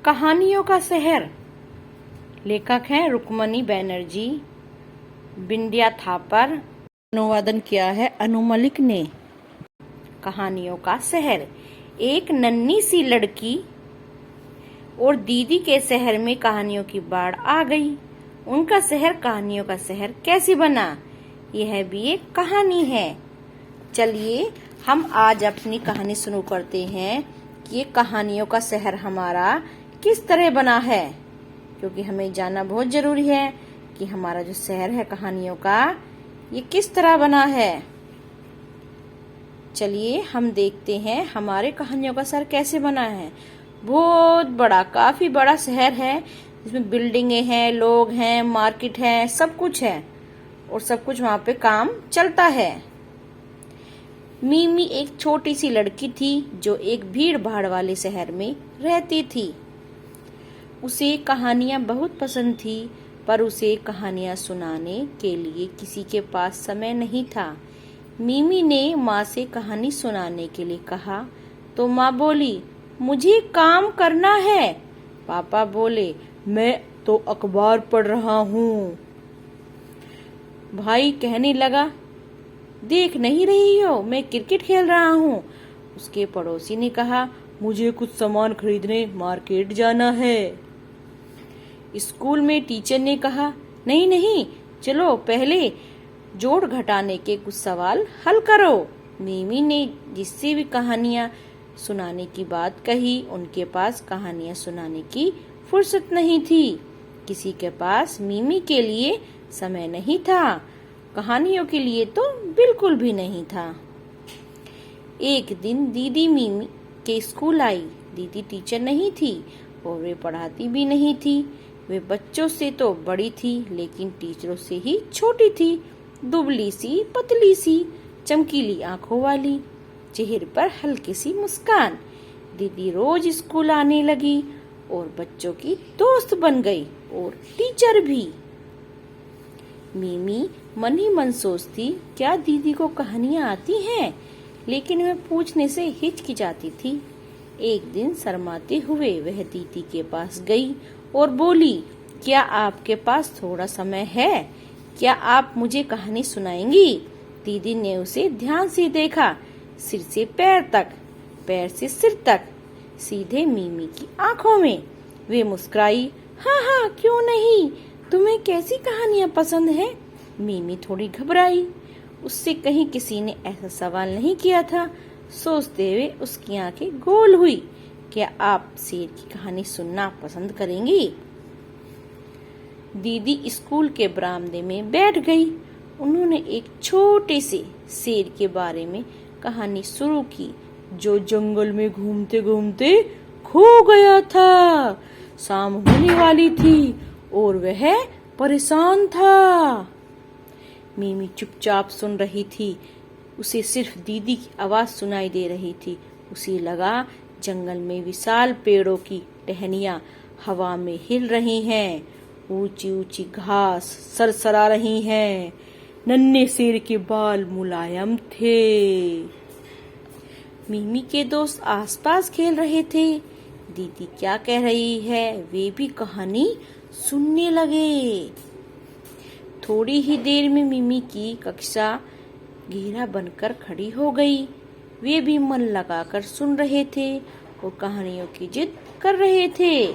कहानियों का शहर। लेखक हैं रुक्मणी बनर्जी, बिंदिया थापर। अनुवादन किया है अनु मलिक ने। कहानियों का शहर। एक नन्ही सी लड़की और दीदी के शहर में कहानियों की बाढ़ आ गई। उनका शहर कहानियों का शहर कैसे बना, यह भी एक कहानी है। चलिए हम आज अपनी कहानी शुरू करते हैं कि ये कहानियों का शहर हमारा किस तरह बना है, क्योंकि हमें जानना बहुत जरूरी है कि हमारा जो शहर है कहानियों का, ये किस तरह बना है। चलिए हम देखते हैं हमारे कहानियों का शहर कैसे बना है। बहुत बड़ा, काफी बड़ा शहर है, जिसमें बिल्डिंगे हैं, लोग हैं, मार्केट है, सब कुछ है और सब कुछ वहाँ पे काम चलता है। मीमी एक छोटी सी लड़की थी जो एक भीड़ भाड़ वाले शहर में रहती थी। उसे कहानियां बहुत पसंद थी, पर उसे कहानियां सुनाने के लिए किसी के पास समय नहीं था। मीमी ने माँ से कहानी सुनाने के लिए कहा तो माँ बोली, मुझे काम करना है। पापा बोले, मैं तो अखबार पढ़ रहा हूँ। भाई कहने लगा, देख नहीं रही हो, मैं क्रिकेट खेल रहा हूँ। उसके पड़ोसी ने कहा, मुझे कुछ सामान खरीदने मार्केट जाना है। स्कूल में टीचर ने कहा, नहीं नहीं, चलो पहले जोड़ घटाने के कुछ सवाल हल करो। मीमी ने जिससे भी कहानियां सुनाने की बात कही, उनके पास कहानियां सुनाने की फुर्सत नहीं थी। किसी के पास मीमी के लिए समय नहीं था, कहानियों के लिए तो बिल्कुल भी नहीं था। एक दिन दीदी मीमी के स्कूल आई। दीदी टीचर नहीं थी और वे पढ़ाती भी नहीं थी। वे बच्चों से तो बड़ी थी, लेकिन टीचरों से ही छोटी थी। दुबली सी, पतली सी, चमकीली आंखों वाली, चेहरे पर हल्की सी मुस्कान। दीदी रोज स्कूल आने लगी और बच्चों की दोस्त बन गई और टीचर भी। मीमी मन ही मन सोचती, क्या दीदी को कहानियां आती हैं? लेकिन वह पूछने से हिचकिचाती थी। एक दिन शर्माते हुए वह दीदी के पास गई और बोली, क्या आपके पास थोड़ा समय है? क्या आप मुझे कहानी सुनाएंगी? दीदी ने उसे ध्यान से देखा, सिर से पैर तक, पैर से सिर तक, सीधे मीमी की आंखों में। वे मुस्कुराई, हाँ हाँ क्यों नहीं, तुम्हें कैसी कहानियां पसंद है? मीमी थोड़ी घबराई, उससे कहीं किसी ने ऐसा सवाल नहीं किया था। सोचते हुए उसकी आंखें गोल हुई, क्या आप शेर की कहानी सुनना पसंद करेंगी? दीदी स्कूल के बरामदे में बैठ गई। उन्होंने एक छोटे से शेर के बारे में कहानी शुरू की, जो जंगल में घूमते घूमते खो गया था। शाम होने वाली थी और वह परेशान था। मीमी चुपचाप सुन रही थी। उसे सिर्फ दीदी की आवाज सुनाई दे रही थी। उसे लगा जंगल में विशाल पेड़ों की टहनियां हवा में हिल रही हैं, ऊंची ऊंची घास सरसरा रही हैं, नन्हे शेर के बाल मुलायम थे। मीमी के दोस्त आसपास खेल रहे थे। दीदी क्या कह रही है, वे भी कहानी सुनने लगे। थोड़ी ही देर में मीमी की कक्षा घेरा बनकर खड़ी हो गई। वे भी मन लगाकर सुन रहे थे और कहानियों की जिद कर रहे थे।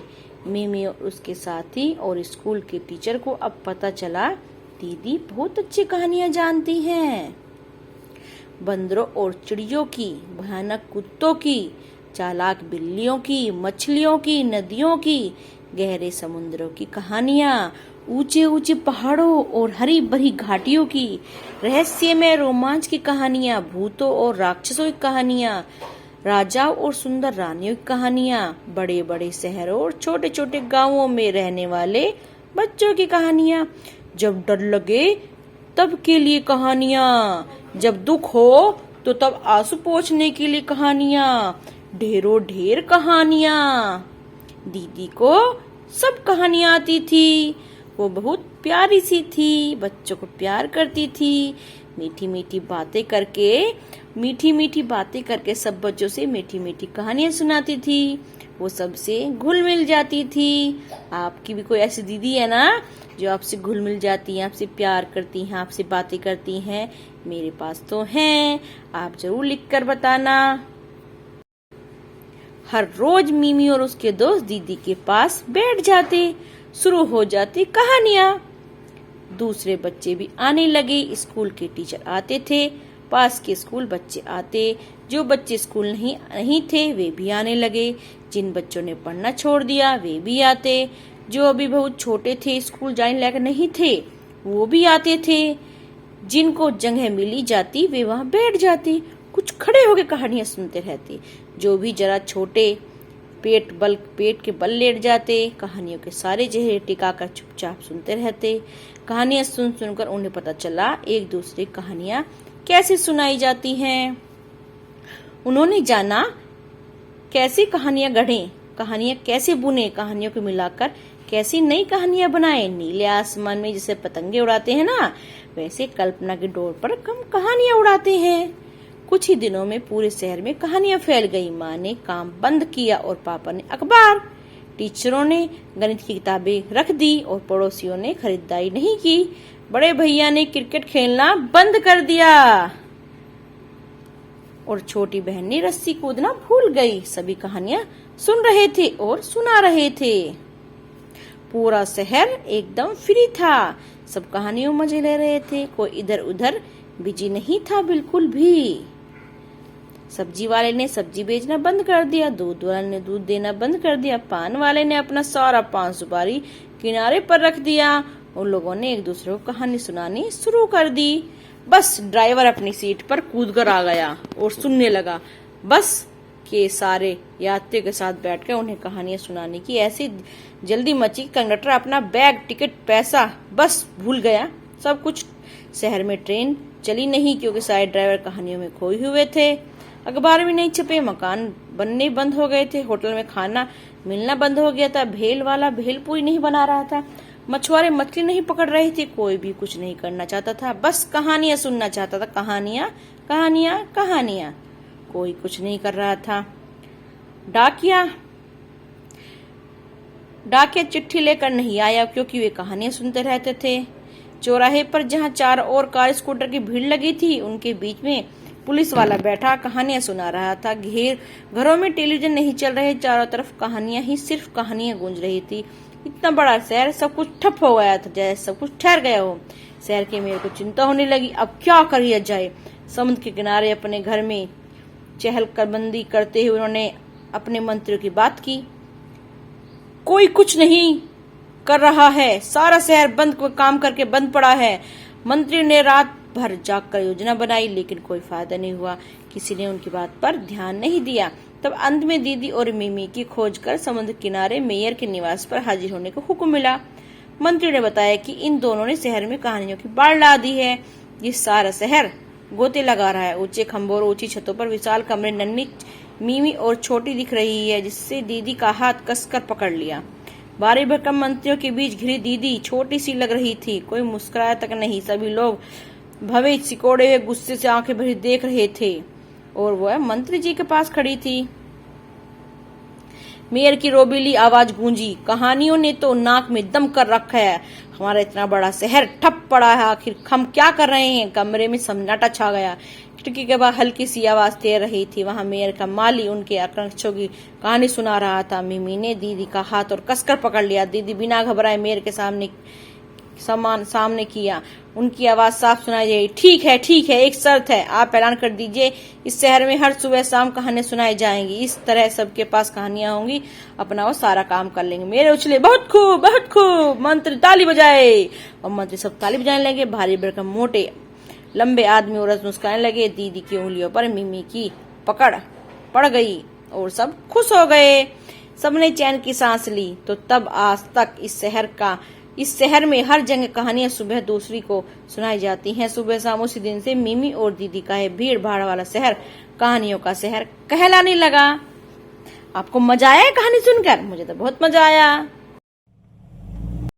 मीमी और उसके साथी और स्कूल के टीचर को अब पता चला, दीदी बहुत अच्छी कहानियां जानती हैं। बंदरों और चिड़ियों की, भयानक कुत्तों की, चालाक बिल्लियों की, मछलियों की, नदियों की, गहरे समुद्रों की कहानियां, ऊंचे ऊंचे पहाड़ों और हरी भरी घाटियों की, रहस्यमय रोमांच की कहानियां, भूतों और राक्षसों की कहानियां, राजाओं और सुंदर रानियों की कहानियां, बड़े बड़े शहरों और छोटे छोटे गांवों में रहने वाले बच्चों की कहानियां, जब डर लगे तब के लिए कहानियां, जब दुख हो तो तब आंसू पोंछने के लिए कहानियां, ढेरों ढेर कहानियां। दीदी को सब कहानियां आती थी। वो बहुत प्यारी सी थी, बच्चों को प्यार करती थी। मीठी मीठी बातें करके सब बच्चों से मीठी मीठी कहानियां सुनाती थी। वो सबसे घुल मिल जाती थी। आपकी भी कोई ऐसी दीदी है ना जो आपसे घुल मिल जाती हैं, आपसे प्यार करती हैं, आपसे बातें करती हैं? मेरे पास तो हैं, आप जरूर लिखकर बताना। हर रोज मिमी और उसके दोस्त दीदी के पास बैठ जाते, शुरू हो जाती कहानियां। दूसरे बच्चे भी आने लगे, स्कूल के टीचर आते थे, पास के स्कूल बच्चे आते, जो बच्चे स्कूल नहीं थे वे भी आने लगे, जिन बच्चों ने पढ़ना छोड़ दिया वे भी आते, जो अभी बहुत छोटे थे स्कूल जाने लायक नहीं थे वो भी आते थे। जिनको जगह मिली जाती वे वहां बैठ जाते, कुछ खड़े होकर कहानियां सुनते रहते। जो भी जरा छोटे पेट के बल लेट जाते, कहानियों के सारे चेहरे टिकाकर चुपचाप सुनते रहते। कहानियां सुनकर उन्हें पता चला एक दूसरे कहानियां कैसे सुनाई जाती हैं। उन्होंने जाना कैसे कहानियां गढ़ें, कहानियां कैसे बुने, कहानियों को मिलाकर कैसी नई कहानियां बनाए। नीले आसमान में जैसे पतंगे उड़ाते हैं ना, वैसे कल्पना की डोर पर हम कहानियां उड़ाते हैं। कुछ ही दिनों में पूरे शहर में कहानियां फैल गई। माँ ने काम बंद किया और पापा ने अखबार, टीचरों ने गणित की किताबें रख दी और पड़ोसियों ने खरीदारी नहीं की। बड़े भैया ने क्रिकेट खेलना बंद कर दिया और छोटी बहन ने रस्सी कूदना भूल गई। सभी कहानियां सुन रहे थे और सुना रहे थे। पूरा शहर एकदम फ्री था, सब कहानियों मजे ले रहे थे, कोई इधर उधर बिजी नहीं था बिल्कुल भी। सब्जी वाले ने सब्जी बेचना बंद कर दिया, दूध वाले ने दूध देना बंद कर दिया, पान वाले ने अपना सारा पान सुपारी किनारे पर रख दिया। उन लोगों ने एक दूसरे को कहानी सुनानी शुरू कर दी। बस ड्राइवर अपनी सीट पर कूद कर आ गया और सुनने लगा। बस के सारे यात्रियों के साथ बैठकर उन्हें कहानियां सुनाने की ऐसी जल्दी मची, कंडक्टर अपना बैग, टिकट, पैसा बस भूल गया सब कुछ। शहर में ट्रेन चली नहीं क्योंकि सारे ड्राइवर कहानियों में खोए हुए थे। अखबार में नहीं छपे, मकान बनने बंद हो गए थे, होटल में खाना मिलना बंद हो गया था, भेल वाला भेलपूरी नहीं बना रहा था, मछुआरे मछली नहीं पकड़ रहे थे, कोई भी कुछ नहीं करना चाहता था, बस कहानियां सुनना चाहता था। कहानियां कहानियां कहानियां, कोई कुछ नहीं कर रहा था। डाकिया चिट्ठी लेकर नहीं आया क्योंकि वे कहानियां सुनते रहते थे। चौराहे पर जहां चारों ओर कार स्कूटर की भीड़ लगी थी, उनके बीच में पुलिस वाला बैठा कहानियां सुना रहा था। घरों में टेलीविजन नहीं चल रहे, चारों तरफ कहानियां ही सिर्फ कहानियां गूंज रही थी। इतना बड़ा शहर, सब कुछ ठप हो गया था, जैसे सब कुछ ठहर गया हो। शहर के मेयर को चिंता होने लगी, अब क्या किया जाए। समुद्र के किनारे अपने घर में चहलकदमी करते हुए उन्होंने अपने मंत्रियों की बात की। कोई कुछ नहीं कर रहा है, सारा शहर बंद काम करके बंद पड़ा है। मंत्री ने रात भर जागकर योजना बनाई लेकिन कोई फायदा नहीं हुआ, किसी ने उनकी बात पर ध्यान नहीं दिया। तब अंत में दीदी और मिमी की खोज कर समुद्र किनारे मेयर के निवास पर हाजिर होने का हुक्म मिला। मंत्री ने बताया कि इन दोनों ने शहर में कहानियों की बाढ़ ला दी है। ये सारा शहर गोते लगा रहा है। ऊंचे खंभों और ऊंची छतों पर विशाल कमरे, नन्ही मिमी और छोटी दिख रही है, जिससे दीदी का हाथ कसकर पकड़ लिया। भारी भरकम मंत्रियों के बीच घिरी दीदी छोटी सी लग रही थी, कोई मुस्कुराया तक नहीं। सभी लोग भवे सिकोड़े हुए गुस्से से आंखें भरी देख रहे थे और वह मंत्री जी के पास खड़ी थी। मेयर की रोबीली आवाज गूंजी, कहानियों ने तो नाक में दम कर रखा है, हमारा इतना बड़ा शहर ठप पड़ा है, आखिर हम क्या कर रहे हैं। कमरे में सन्नाटा छा गया। खिड़की के बाहर हल्की सी आवाज तैर रही थी, वहां मेयर का माली उनके आकांक्षों की कहानी सुना रहा था। मिमी ने दीदी का हाथ और कसकर पकड़ लिया। दीदी बिना घबराए मेयर के सामने किया। उनकी आवाज साफ सुनाई दी, ठीक है, एक शर्त है, आप ऐलान कर दीजिए इस शहर में हर सुबह शाम कहानियां सुनाई जाएंगी, इस तरह सबके पास कहानियां होंगी, अपना वो सारा काम कर लेंगे। मेरे उछले, बहुत खूब, मंत्री ताली बजाए और मंत्री सब ताली बजाने लगे। भारी भरकम मोटे लंबे आदमी औरत मुस्कुराने लगे। दीदी की उंगलियों पर मिमी की पकड़ पड़ गई और सब खुश हो गए। सबने चैन की सांस ली। तो तब आज तक इस शहर में हर जगह कहानियां सुबह दूसरी को सुनाई जाती हैं। सुबह शाम उसी दिन से मिमी और दीदी का है भीड़ भाड़ वाला शहर कहानियों का शहर कहलाने लगा। आपको मजा आया कहानी सुनकर? मुझे तो बहुत मजा आया।